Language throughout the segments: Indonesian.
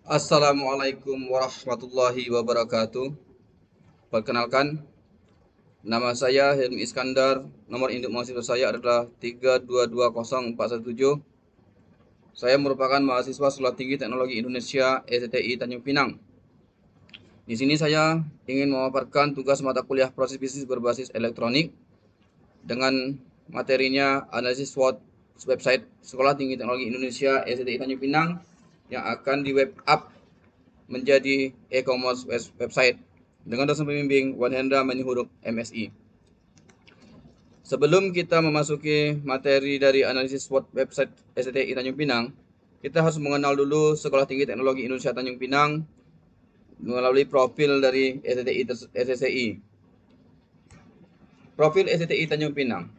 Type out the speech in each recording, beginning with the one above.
Assalamualaikum warahmatullahi wabarakatuh. Perkenalkan, nama saya Helmi Iskandar. Nomor induk mahasiswa saya adalah 3220417. Saya merupakan mahasiswa Sekolah Tinggi Teknologi Indonesia STTI Tanjung Pinang. Di sini saya ingin memaparkan tugas mata kuliah proses bisnis berbasis elektronik dengan materinya analisis SWOT website Sekolah Tinggi Teknologi Indonesia STTI Tanjung Pinang yang akan di web up menjadi e-commerce website dengan dosen pembimbing Wan Hendra Manihuruk MSI. Sebelum kita memasuki materi dari analisis SWOT website STTI Tanjung Pinang, kita harus mengenal dulu Sekolah Tinggi Teknologi Indonesia Tanjung Pinang melalui profil dari STTI. Profil STTI Tanjung Pinang.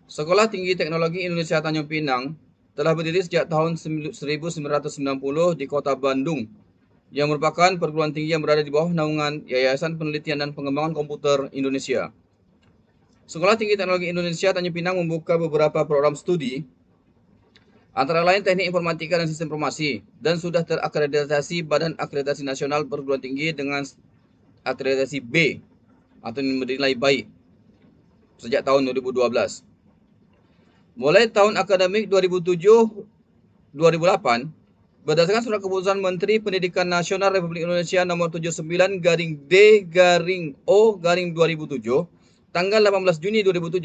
Sekolah Tinggi Teknologi Indonesia Tanjung Pinang telah berdiri sejak tahun 1990 di Kota Bandung, yang merupakan perguruan tinggi yang berada di bawah naungan Yayasan Penelitian dan Pengembangan Komputer Indonesia. Sekolah Tinggi Teknologi Indonesia Tanjung Pinang membuka beberapa program studi, antara lain Teknik Informatika dan Sistem Informasi, dan sudah terakreditasi Badan Akreditasi Nasional Perguruan Tinggi dengan akreditasi B atau bernilai baik sejak tahun 2012. Mulai tahun akademik 2007-2008, berdasarkan surat keputusan Menteri Pendidikan Nasional Republik Indonesia nomor 79-D-O-2007, tanggal 18 Juni 2007,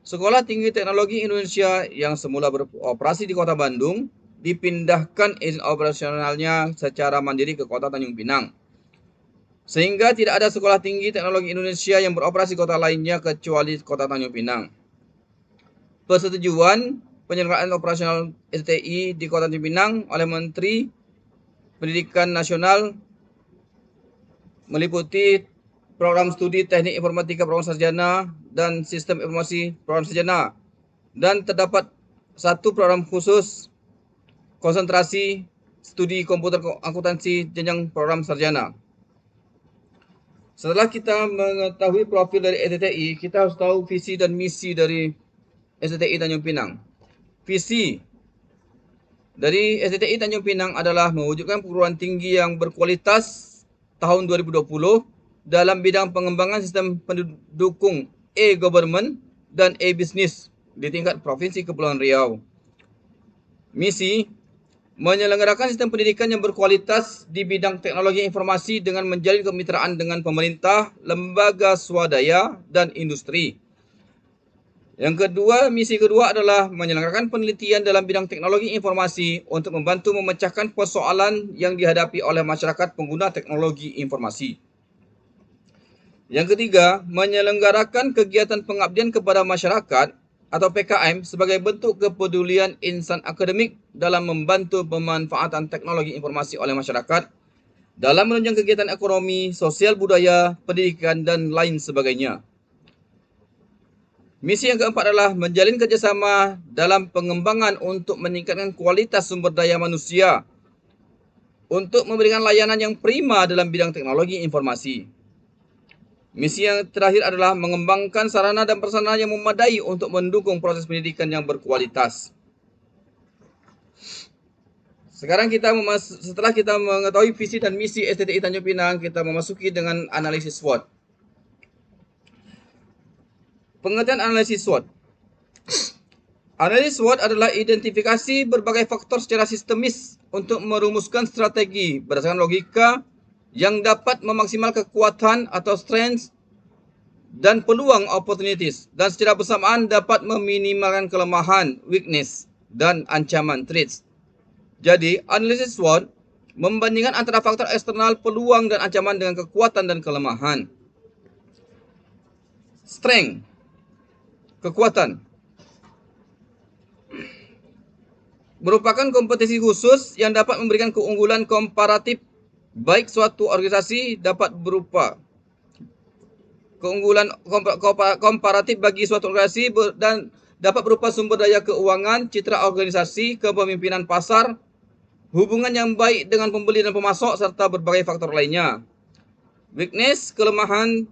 Sekolah Tinggi Teknologi Indonesia yang semula beroperasi di Kota Bandung dipindahkan izin operasionalnya secara mandiri ke Kota Tanjung Pinang. Sehingga tidak ada Sekolah Tinggi Teknologi Indonesia yang beroperasi di kota lainnya kecuali Kota Tanjung Pinang. Persetujuan penyelenggaraan operasional STI di Kota Tanjung Pinang oleh Menteri Pendidikan Nasional meliputi program studi Teknik Informatika Program Sarjana dan Sistem Informasi Program Sarjana, dan terdapat satu program khusus konsentrasi studi komputer akuntansi jenjang program sarjana. Setelah kita mengetahui profil dari STTI, kita harus tahu visi dan misi dari STTI Tanjung Pinang. Visi dari STTI Tanjung Pinang adalah mewujudkan perguruan tinggi yang berkualitas tahun 2020 dalam bidang pengembangan sistem pendukung e-government dan e-business di tingkat Provinsi Kepulauan Riau. Misi, menyelenggarakan sistem pendidikan yang berkualitas di bidang teknologi informasi dengan menjalin kemitraan dengan pemerintah, lembaga swadaya, dan industri. Yang kedua, misi kedua adalah menyelenggarakan penelitian dalam bidang teknologi informasi untuk membantu memecahkan persoalan yang dihadapi oleh masyarakat pengguna teknologi informasi. Yang ketiga, menyelenggarakan kegiatan pengabdian kepada masyarakat atau PKM sebagai bentuk kepedulian insan akademik dalam membantu pemanfaatan teknologi informasi oleh masyarakat dalam menunjang kegiatan ekonomi, sosial budaya, pendidikan, dan lain sebagainya. Misi yang keempat adalah menjalin kerjasama dalam pengembangan untuk meningkatkan kualitas sumber daya manusia untuk memberikan layanan yang prima dalam bidang teknologi informasi. Misi yang terakhir adalah mengembangkan sarana dan prasarana yang memadai untuk mendukung proses pendidikan yang berkualitas. Sekarang setelah kita mengetahui visi dan misi STTI Tanjung Pinang, kita memasuki dengan analisis SWOT. Pengertian analisis SWOT. Analisis SWOT adalah identifikasi berbagai faktor secara sistemis untuk merumuskan strategi berdasarkan logika yang dapat memaksimalkan kekuatan atau strengths dan peluang opportunities, dan secara bersamaan dapat meminimalkan kelemahan weakness dan ancaman threats. Jadi, analisis SWOT membandingkan antara faktor eksternal, peluang, dan ancaman dengan kekuatan dan kelemahan. Strength, kekuatan, merupakan kompetensi khusus yang dapat memberikan keunggulan komparatif, baik suatu organisasi dapat berupa keunggulan komparatif bagi suatu organisasi dan dapat berupa sumber daya keuangan, citra organisasi, kepemimpinan pasar, hubungan yang baik dengan pembeli dan pemasok, serta berbagai faktor lainnya. Weakness, kelemahan,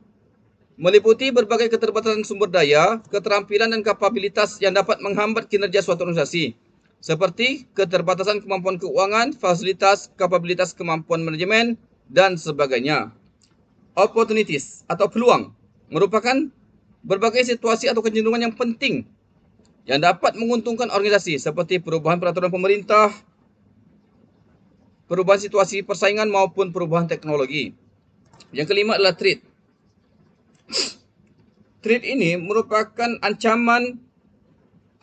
meliputi berbagai keterbatasan sumber daya, keterampilan, dan kapabilitas yang dapat menghambat kinerja suatu organisasi, seperti keterbatasan kemampuan keuangan, fasilitas, kapabilitas kemampuan manajemen, dan sebagainya. Opportunities atau peluang merupakan berbagai situasi atau kecenderungan yang penting yang dapat menguntungkan organisasi seperti perubahan peraturan pemerintah, perubahan situasi persaingan maupun perubahan teknologi. Yang kelima adalah threat. Threat ini merupakan ancaman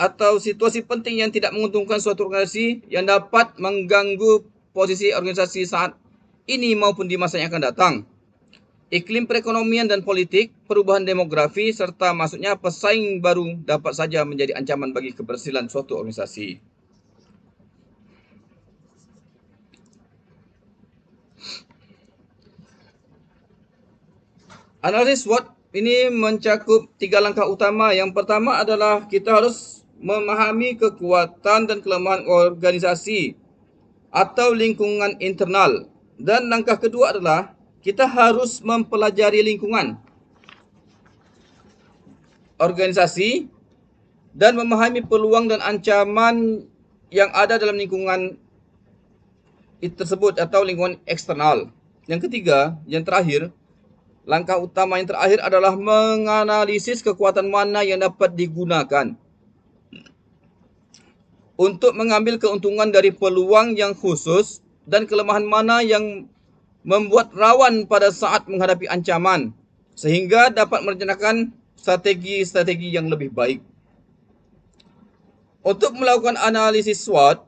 atau situasi penting yang tidak menguntungkan suatu organisasi yang dapat mengganggu posisi organisasi saat ini maupun di masa yang akan datang. Iklim perekonomian dan politik, perubahan demografi, serta masuknya pesaing baru dapat saja menjadi ancaman bagi keberhasilan suatu organisasi. Analisis SWOT ini mencakup 3 langkah utama. Yang pertama adalah kita harus memahami kekuatan dan kelemahan organisasi atau lingkungan internal. Dan langkah kedua adalah kita harus mempelajari lingkungan organisasi dan memahami peluang dan ancaman yang ada dalam lingkungan tersebut atau lingkungan eksternal. Yang ketiga, yang terakhir, langkah utama yang terakhir adalah menganalisis kekuatan mana yang dapat digunakan untuk mengambil keuntungan dari peluang yang khusus dan kelemahan mana yang membuat rawan pada saat menghadapi ancaman, sehingga dapat merencanakan strategi-strategi yang lebih baik. Untuk melakukan analisis SWOT,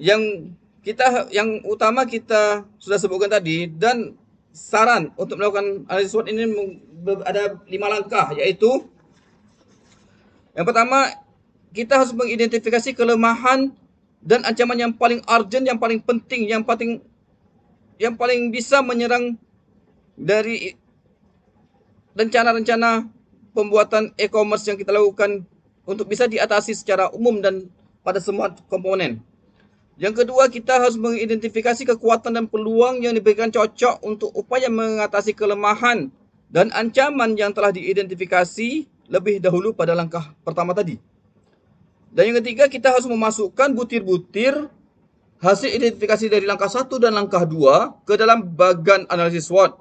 yang utama kita sudah sebutkan tadi, dan saran untuk melakukan analisis SWOT ini ada 5 langkah, yaitu yang pertama, kita harus mengidentifikasi kelemahan dan ancaman yang paling urgent, yang paling penting, yang paling bisa menyerang dari rencana-rencana pembuatan e-commerce yang kita lakukan untuk bisa diatasi secara umum dan pada semua komponen. Yang kedua, kita harus mengidentifikasi kekuatan dan peluang yang diberikan cocok untuk upaya mengatasi kelemahan dan ancaman yang telah diidentifikasi lebih dahulu pada langkah pertama tadi. Dan yang ketiga, kita harus memasukkan butir-butir hasil identifikasi dari langkah 1 dan langkah 2 ke dalam bagan analisis SWOT.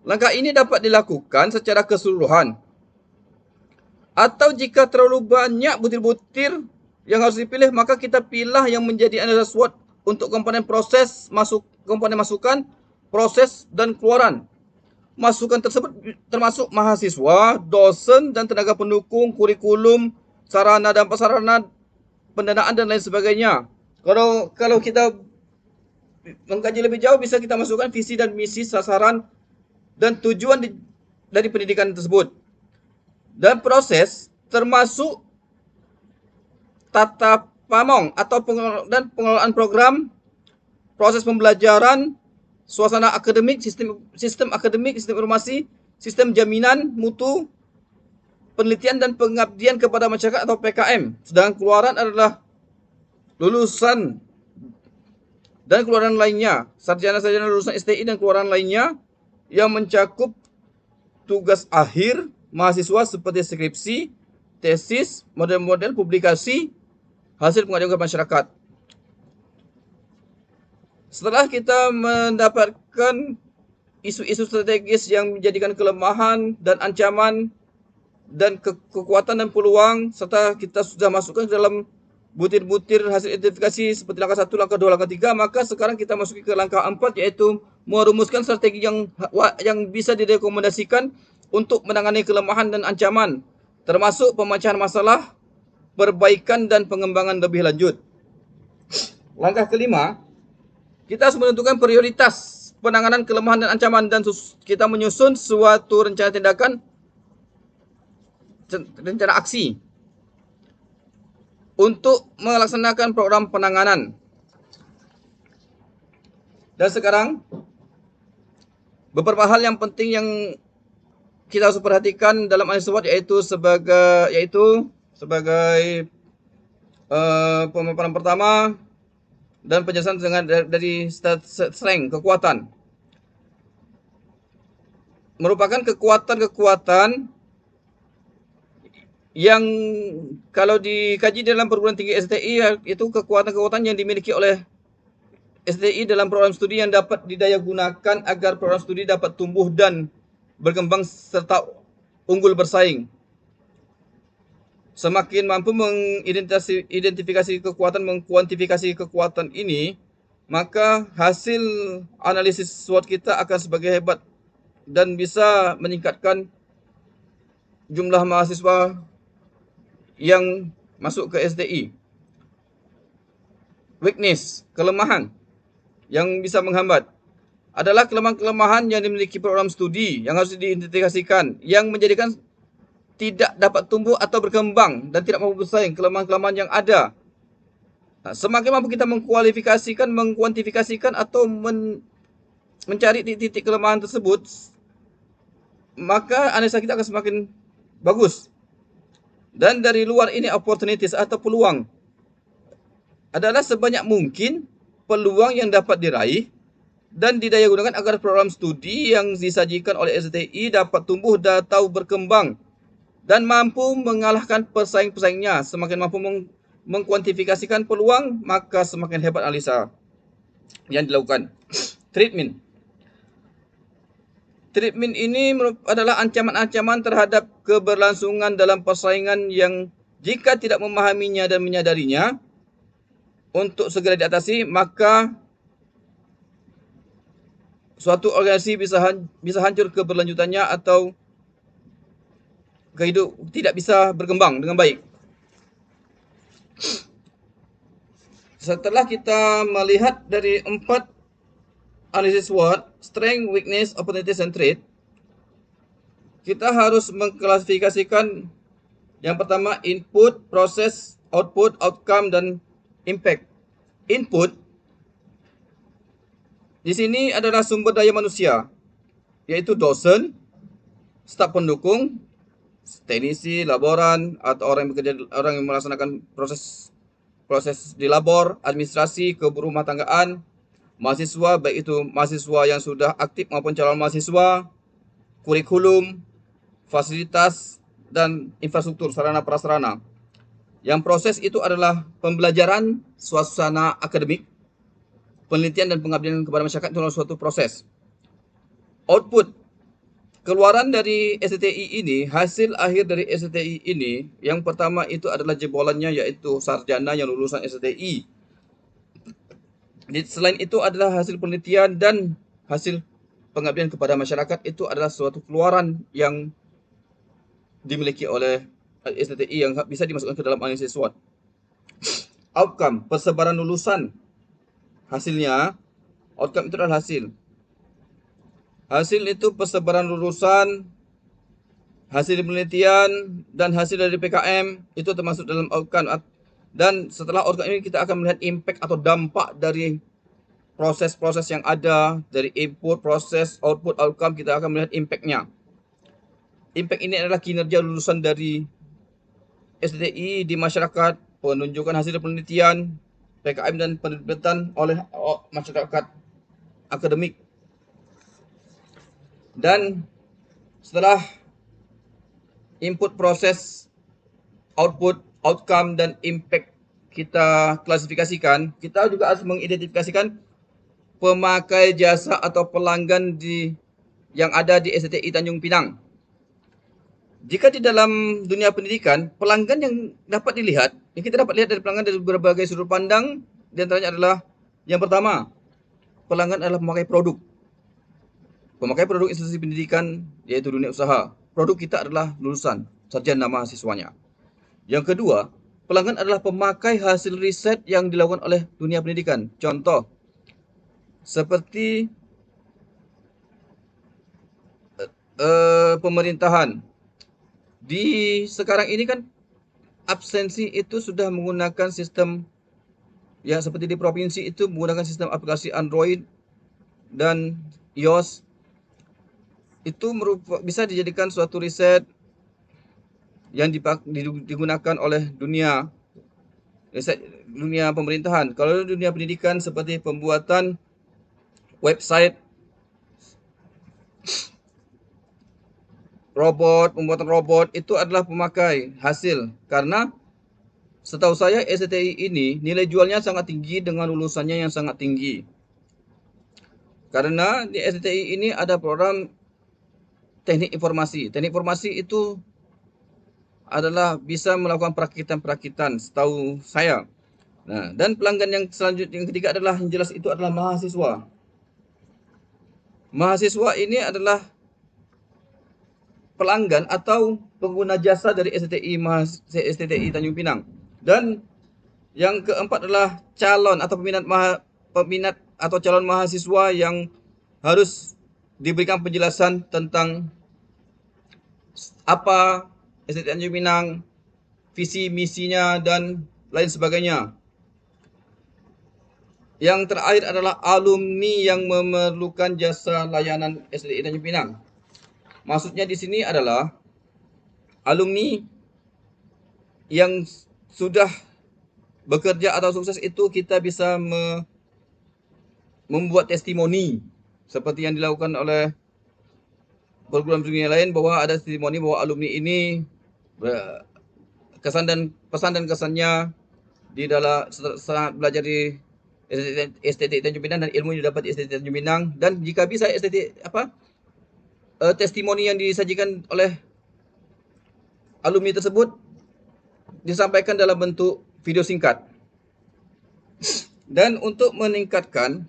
Langkah ini dapat dilakukan secara keseluruhan. Atau jika terlalu banyak butir-butir yang harus dipilih, maka kita pilih yang menjadi analisis SWOT untuk komponen proses, komponen masukan, proses, dan keluaran. Masukan tersebut termasuk mahasiswa, dosen, dan tenaga pendukung, kurikulum, sarana dan prasarana, pendanaan, dan lain sebagainya. Kalau kita mengkaji lebih jauh, bisa kita masukkan visi dan misi, sasaran, dan tujuan dari pendidikan tersebut. Dan proses termasuk tata pamong atau pengelolaan program, proses pembelajaran, suasana akademik, sistem akademik, sistem informasi, sistem jaminan mutu, penelitian dan pengabdian kepada masyarakat atau PKM. Sedangkan keluaran adalah lulusan dan keluaran lainnya, sarjana-sarjana lulusan STI dan keluaran lainnya yang mencakup tugas akhir mahasiswa seperti skripsi, tesis, model-model publikasi, hasil pengaduan ke masyarakat. Setelah kita mendapatkan isu-isu strategis yang menjadikan kelemahan dan ancaman dan kekuatan dan peluang, serta kita sudah masukkan ke dalam butir-butir hasil identifikasi seperti langkah 1, langkah 2, langkah 3, maka sekarang kita masuki ke langkah 4, yaitu merumuskan strategi yang bisa direkomendasikan untuk menangani kelemahan dan ancaman, termasuk pemecahan masalah, perbaikan, dan pengembangan lebih lanjut. Langkah kelima, kita harus menentukan prioritas penanganan kelemahan dan ancaman, dan kita menyusun suatu rencana tindakan, rencana aksi untuk melaksanakan program penanganan. Dan sekarang, beberapa hal yang penting yang kita harus perhatikan dalam analisis SWOT, yaitu sebagai pemaparan pertama dan penjelasan dari strength, kekuatan. Merupakan kekuatan-kekuatan yang kalau dikaji dalam perguruan tinggi STI itu kekuatan-kekuatan yang dimiliki oleh STI dalam program studi yang dapat didaya gunakan agar program studi dapat tumbuh dan berkembang serta unggul bersaing. Semakin mampu mengidentifikasi kekuatan, mengkuantifikasi kekuatan ini, maka hasil analisis SWOT kita akan semakin hebat dan bisa meningkatkan jumlah mahasiswa yang masuk ke STI. Weakness, kelemahan yang bisa menghambat adalah kelemahan-kelemahan yang dimiliki program studi yang harus diidentifikasikan, yang menjadikan tidak dapat tumbuh atau berkembang dan tidak mampu bersaing, kelemahan-kelemahan yang ada. Nah, semakin mampu kita mengkualifikasikan, mengkuantifikasikan atau mencari titik-titik kelemahan tersebut, maka analisa kita akan semakin bagus. Dan dari luar ini opportunities atau peluang adalah sebanyak mungkin peluang yang dapat diraih dan didaya gunakan agar program studi yang disajikan oleh STI dapat tumbuh dan atau berkembang dan mampu mengalahkan pesaing-pesaingnya. Semakin mampu mengkuantifikasikan peluang, maka semakin hebat analisa yang dilakukan. Treatment. Treatment ini adalah ancaman-ancaman terhadap keberlangsungan dalam persaingan yang jika tidak memahaminya dan menyadarinya untuk segera diatasi, maka suatu organisasi bisa hancur keberlanjutannya atau tidak bisa berkembang dengan baik. Setelah kita melihat dari 4 analisis SWOT, strength, weakness, opportunities, and threat, kita harus mengklasifikasikan yang pertama input, proses, output, outcome, dan impact. Input di sini adalah sumber daya manusia, yaitu dosen, staf pendukung, teknisi, laboran, atau orang yang melaksanakan proses di labor, administrasi, keberumah tanggaan, mahasiswa, baik itu mahasiswa yang sudah aktif maupun calon mahasiswa, kurikulum, fasilitas, dan infrastruktur sarana prasarana. Yang proses itu adalah pembelajaran, suasana akademik, penelitian dan pengabdian kepada masyarakat itu adalah suatu proses. Output, keluaran dari STI ini, hasil akhir dari STI ini, yang pertama itu adalah jebolannya, yaitu sarjana yang lulusan STI. Selain itu adalah hasil penelitian dan hasil pengabdian kepada masyarakat, itu adalah suatu keluaran yang dimiliki oleh STI yang bisa dimasukkan ke dalam analisis SWOT. Outcome, persebaran lulusan. Hasilnya, outcome itu adalah hasil. Hasil itu persebaran lulusan, hasil penelitian, dan hasil dari PKM itu termasuk dalam outcome. Dan setelah outcome ini kita akan melihat impact atau dampak dari proses-proses yang ada, dari input, proses, output, outcome, kita akan melihat impact-nya. Impact ini adalah kinerja lulusan dari STI di masyarakat, penunjukan hasil penelitian, PKM, dan penerbitan oleh masyarakat akademik. Dan setelah input, proses, output, outcome, dan impact kita klasifikasikan, kita juga harus mengidentifikasikan pemakai jasa atau pelanggan yang ada di STI Tanjung Pinang. Jika di dalam dunia pendidikan, pelanggan yang dapat dilihat, yang kita dapat lihat dari pelanggan dari berbagai sudut pandang, di antaranya adalah yang pertama, pelanggan adalah pemakai produk. Pemakai produk institusi pendidikan, yaitu dunia usaha. Produk kita adalah lulusan, sarjana mahasiswanya. Yang kedua, pelanggan adalah pemakai hasil riset yang dilakukan oleh dunia pendidikan. Contoh, seperti pemerintahan. Sekarang ini kan absensi itu sudah menggunakan sistem ya seperti di provinsi itu menggunakan sistem aplikasi Android dan iOS. Itu bisa dijadikan suatu riset yang digunakan oleh dunia pemerintahan. Kalau dunia pendidikan seperti pembuatan website, pembuatan robot itu adalah pemakai hasil. Karena setahu saya STTI ini nilai jualnya sangat tinggi dengan lulusannya yang sangat tinggi. Karena di STTI ini ada program teknik informasi. Teknik informasi itu adalah bisa melakukan perakitan-perakitan setahu saya. Nah, dan pelanggan yang selanjutnya yang ketiga adalah yang jelas itu adalah mahasiswa. Mahasiswa ini adalah pelanggan atau pengguna jasa dari STTI Tanjung Pinang. Dan yang keempat adalah calon atau peminat atau calon mahasiswa yang harus diberikan penjelasan tentang apa STTI Tanjung Pinang, visi misinya dan lain sebagainya. Yang terakhir adalah alumni yang memerlukan jasa layanan STTI Tanjung Pinang. Maksudnya di sini adalah alumni yang sudah bekerja atau sukses itu kita bisa membuat testimoni seperti yang dilakukan oleh program studi lain, bahwa ada testimoni bahwa alumni ini kesan dan pesan dan kesannya di dalam sangat belajar di STTI Tanjung Pinang dan ilmu yang didapat di STTI Tanjung Pinang. Dan jika bisa testimoni yang disajikan oleh alumni tersebut disampaikan dalam bentuk video singkat. Dan untuk meningkatkan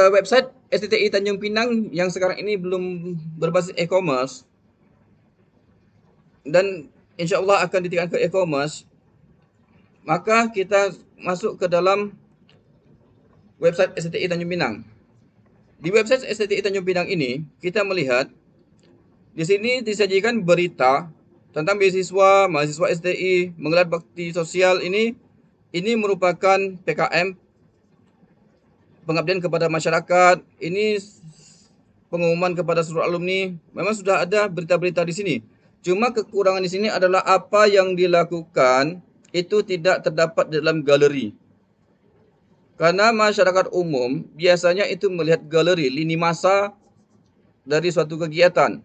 website STTI Tanjung Pinang yang sekarang ini belum berbasis e-commerce dan insya Allah akan ditingkatkan ke e-commerce, maka kita masuk ke dalam website STTI Tanjung Pinang. Di website STTI Tanjung Pinang ini kita melihat di sini disajikan berita tentang mahasiswa STI menggelar bakti sosial. Ini merupakan PKM, pengabdian kepada masyarakat. Ini pengumuman kepada seluruh alumni. Memang sudah ada berita-berita di sini. Cuma kekurangan di sini adalah apa yang dilakukan itu tidak terdapat dalam galeri. Karena masyarakat umum biasanya itu melihat galeri, lini masa dari suatu kegiatan.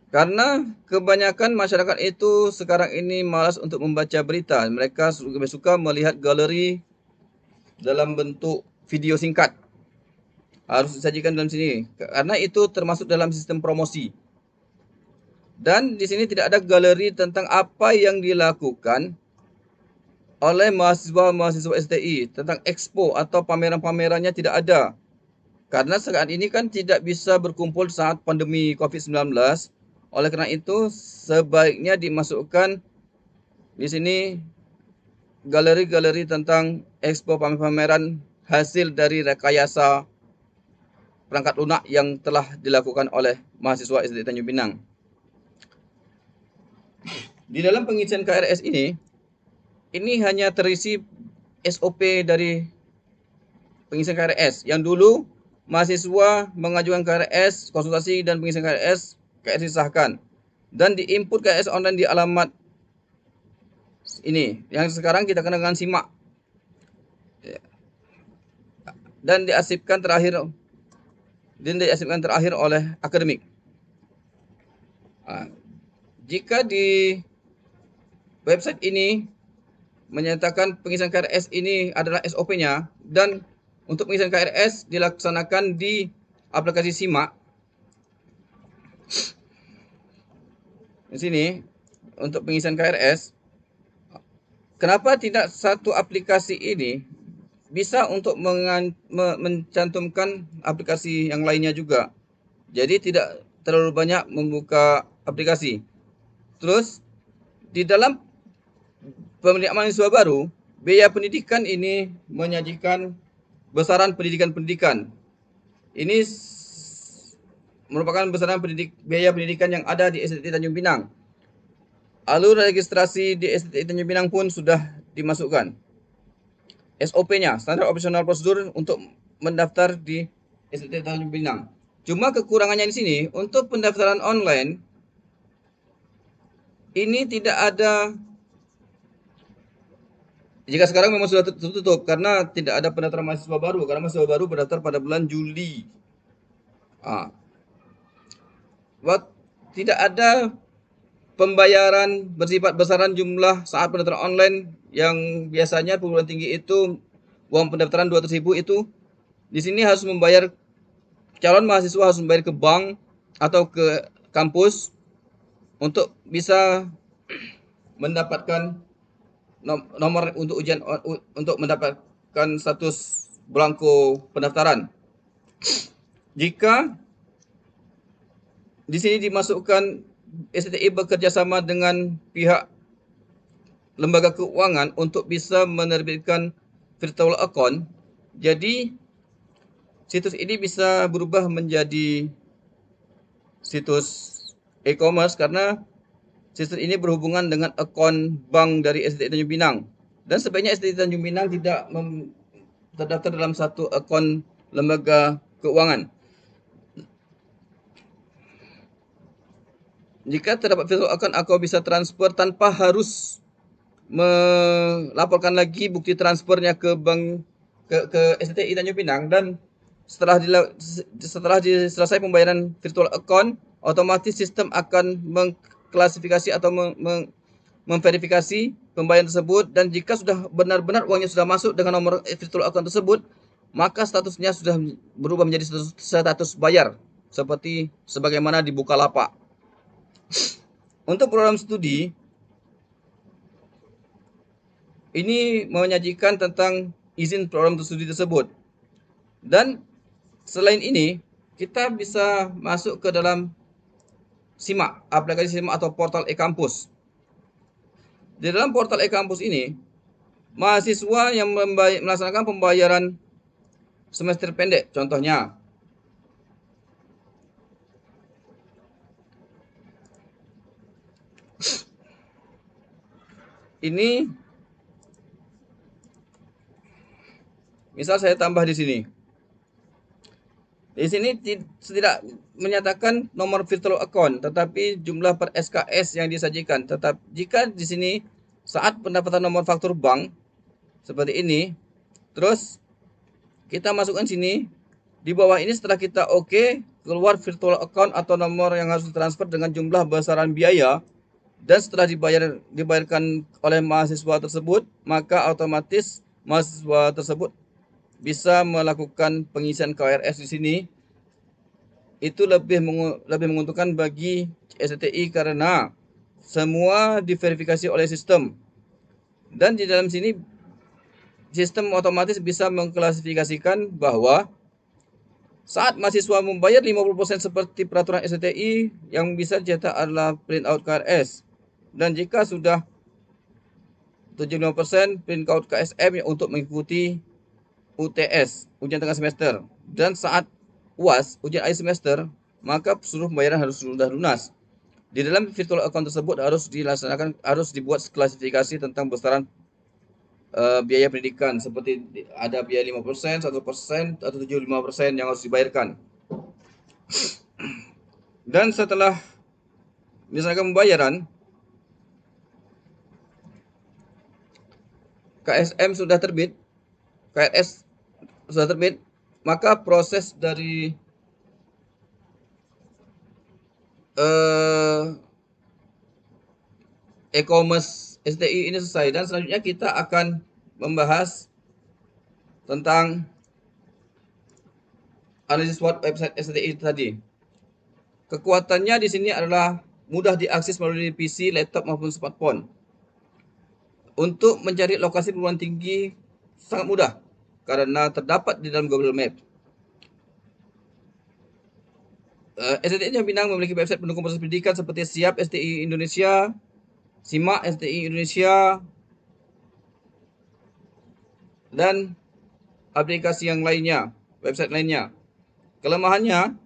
Karena kebanyakan masyarakat itu sekarang ini malas untuk membaca berita. Mereka lebih suka melihat galeri dalam bentuk video singkat. Harus disajikan dalam sini. Karena itu termasuk dalam sistem promosi. Dan di sini tidak ada galeri tentang apa yang dilakukan oleh mahasiswa-mahasiswa STI. Tentang expo atau pameran-pamerannya tidak ada. Karena saat ini kan tidak bisa berkumpul saat pandemi COVID-19. Oleh karena itu, sebaiknya dimasukkan di sini galeri-galeri tentang expo pameran hasil dari rekayasa perangkat lunak yang telah dilakukan oleh mahasiswa STI Tanjung Pinang. Di dalam pengisian KRS ini hanya terisi SOP dari pengisian KRS. Yang dulu mahasiswa mengajukan KRS, konsultasi dan pengisian KRS disahkan dan diinput KRS online di alamat ini yang sekarang kita kenal dengan SIMAK dan diarsipkan terakhir oleh akademik. Jika di website ini menyatakan pengisian KRS ini adalah SOP-nya dan untuk pengisian KRS dilaksanakan di aplikasi SIMAK. Di sini untuk pengisian KRS, kenapa tidak satu aplikasi ini bisa untuk mencantumkan aplikasi yang lainnya juga? Jadi tidak terlalu banyak membuka aplikasi. Terus di dalam penerimaan mahasiswa baru, biaya pendidikan ini menyajikan besaran pendidikan. Ini merupakan besaran biaya pendidikan yang ada di STTI Tanjung Pinang. Alur registrasi di STTI Tanjung Pinang pun sudah dimasukkan. SOP-nya, standar operasional prosedur untuk mendaftar di STTI Tanjung Pinang. Cuma kekurangannya di sini, untuk pendaftaran online, ini tidak ada. Jika sekarang memang sudah tertutup karena tidak ada pendaftaran mahasiswa baru, karena mahasiswa baru berdaftar pada bulan Juli. Ah, tidak ada pembayaran bersifat besaran jumlah saat pendaftaran online yang biasanya perguruan tinggi itu uang pendaftaran 200.000 itu di sini harus membayar, calon mahasiswa harus membayar ke bank atau ke kampus untuk bisa mendapatkan nomor untuk ujian, untuk mendapatkan status belangko pendaftaran. Jika di sini dimasukkan STI bekerja sama dengan pihak lembaga keuangan untuk bisa menerbitkan virtual account, jadi situs ini bisa berubah menjadi situs e-commerce karena situs ini berhubungan dengan akun bank dari SDI Tanjung Pinang. Dan sebaiknya SDI Tanjung Pinang tidak terdaftar dalam satu akun lembaga keuangan. Jika terdapat virtual account, aku bisa transfer tanpa harus melaporkan lagi bukti transfernya ke bank, ke STI Tanjung Pinang. Dan setelah selesai pembayaran virtual account, otomatis sistem akan mengklasifikasi atau memverifikasi pembayaran tersebut, dan jika sudah benar-benar uangnya sudah masuk dengan nomor virtual account tersebut, maka statusnya sudah berubah menjadi status bayar seperti sebagaimana di Bukalapak. Untuk program studi ini menyajikan tentang izin program studi tersebut. Dan selain ini, kita bisa masuk ke dalam SIMAK, aplikasi SIMAK atau portal e-kampus. Di dalam portal e-kampus ini, mahasiswa yang melaksanakan pembayaran semester pendek, contohnya ini, misal saya tambah di sini. Di sini tidak menyatakan nomor virtual account, tetapi jumlah per SKS yang disajikan. Tetap jika di sini saat pendapatan nomor faktur bank seperti ini, terus kita masukkan sini, di bawah ini setelah kita oke, keluar virtual account atau nomor yang harus ditransfer dengan jumlah besaran biaya, dan setelah dibayarkan oleh mahasiswa tersebut, maka otomatis mahasiswa tersebut bisa melakukan pengisian KRS di sini. Itu lebih menguntungkan bagi STI karena semua diverifikasi oleh sistem. Dan di dalam sini sistem otomatis bisa mengklasifikasikan bahwa saat mahasiswa membayar 50% seperti peraturan STI, yang bisa dicetak adalah print out KRS. Dan jika sudah 75% print out KSM untuk mengikuti UTS, ujian tengah semester. Dan saat UAS, ujian akhir semester, maka seluruh pembayaran harus sudah lunas. Di dalam virtual account tersebut harus dibuat klasifikasi tentang besaran biaya pendidikan, seperti ada biaya 5%, 1%, atau 75% yang harus dibayarkan. Dan setelah misalkan pembayaran, KSM sudah terbit, KRS sudah terbit, maka proses dari e-commerce STI ini selesai. Dan selanjutnya kita akan membahas tentang analisis SWOT website STI tadi. Kekuatannya di sini adalah mudah diakses melalui PC, laptop maupun smartphone. Untuk mencari lokasi perguruan tinggi sangat mudah karena terdapat di dalam Google Maps. STI Tanjung Pinang memiliki website pendukung proses pendidikan seperti Siap STI Indonesia, SIMAK STI Indonesia, dan aplikasi yang lainnya, website lainnya. Kelemahannya,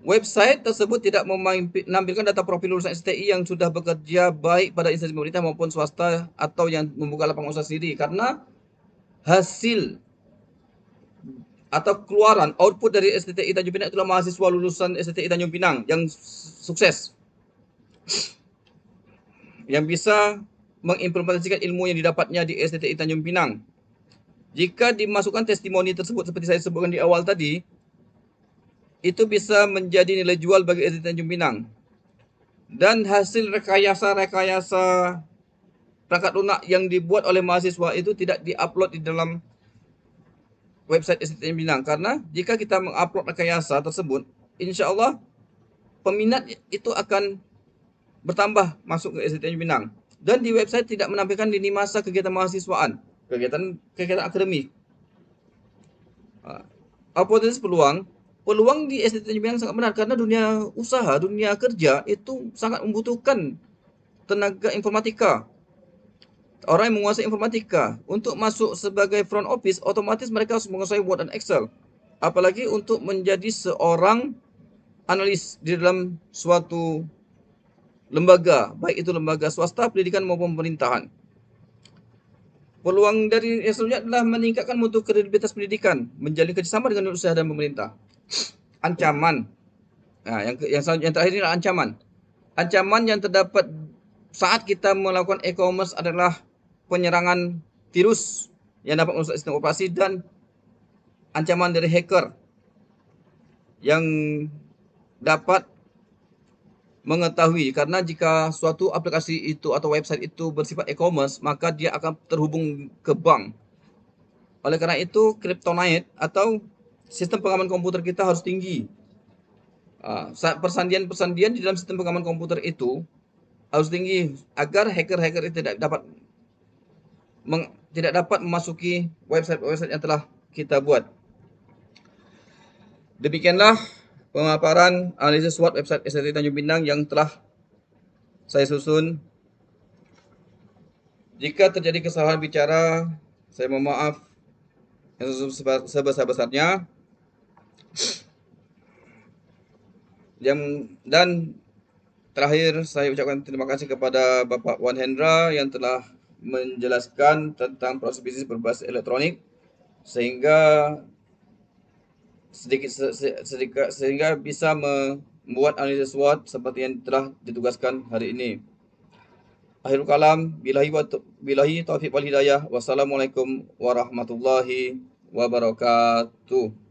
website tersebut tidak menampilkan data profil lulusan STI yang sudah bekerja baik pada instansi pemerintah maupun swasta atau yang membuka lapangan usaha sendiri, karena hasil atau keluaran output dari STI Tanjung Pinang itulah mahasiswa lulusan STI Tanjung Pinang yang sukses, yang bisa mengimplementasikan ilmu yang didapatnya di STI Tanjung Pinang. Jika dimasukkan testimoni tersebut seperti saya sebutkan di awal tadi, itu bisa menjadi nilai jual bagi SDT Tanjung Pinang. Dan hasil rekayasa perangkat lunak yang dibuat oleh mahasiswa itu tidak diupload di dalam website SDT Tanjung Pinang, karena jika kita mengupload rekayasa tersebut, insya Allah peminat itu akan bertambah masuk ke SDT Tanjung Pinang. Dan di website tidak menampilkan lini masa kegiatan mahasiswaan, kegiatan akademik. Oportunitas peluang di SDT Tanjung Pinang sangat benar, karena dunia usaha, dunia kerja itu sangat membutuhkan tenaga informatika. Orang yang menguasai informatika untuk masuk sebagai front office, otomatis mereka harus menguasai Word dan Excel. Apalagi untuk menjadi seorang analis di dalam suatu lembaga, baik itu lembaga swasta, pendidikan maupun pemerintahan. Peluang dari yang selanjutnya adalah meningkatkan mutu kredibilitas pendidikan, menjalin kerjasama dengan usaha dan pemerintah. Ancaman. Nah, yang terakhir ini adalah ancaman. Ancaman yang terdapat saat kita melakukan e-commerce adalah penyerangan virus yang dapat merusak sistem operasi dan ancaman dari hacker yang dapat mengetahui, karena jika suatu aplikasi itu atau website itu bersifat e-commerce, maka dia akan terhubung ke bank. Oleh karena itu, kryptonite atau sistem pengaman komputer kita harus tinggi. Persandian di dalam sistem pengaman komputer itu harus tinggi agar hacker-hacker itu tidak dapat memasuki website-website yang telah kita buat. Demikianlah pemaparan analisis SWOT website SDT Tanjung Pinang yang telah saya susun. Jika terjadi kesalahan bicara, saya mohon maaf yang sebesar-besarnya. Dan terakhir, saya ucapkan terima kasih kepada Bapak Wan Hendra yang telah menjelaskan tentang proses bisnis berbasis elektronik, sehingga sehingga bisa membuat analisis SWOT seperti yang telah ditugaskan hari ini. Akhirul kalam, billahi taufiq wal hidayah. Wassalamualaikum warahmatullahi wabarakatuh.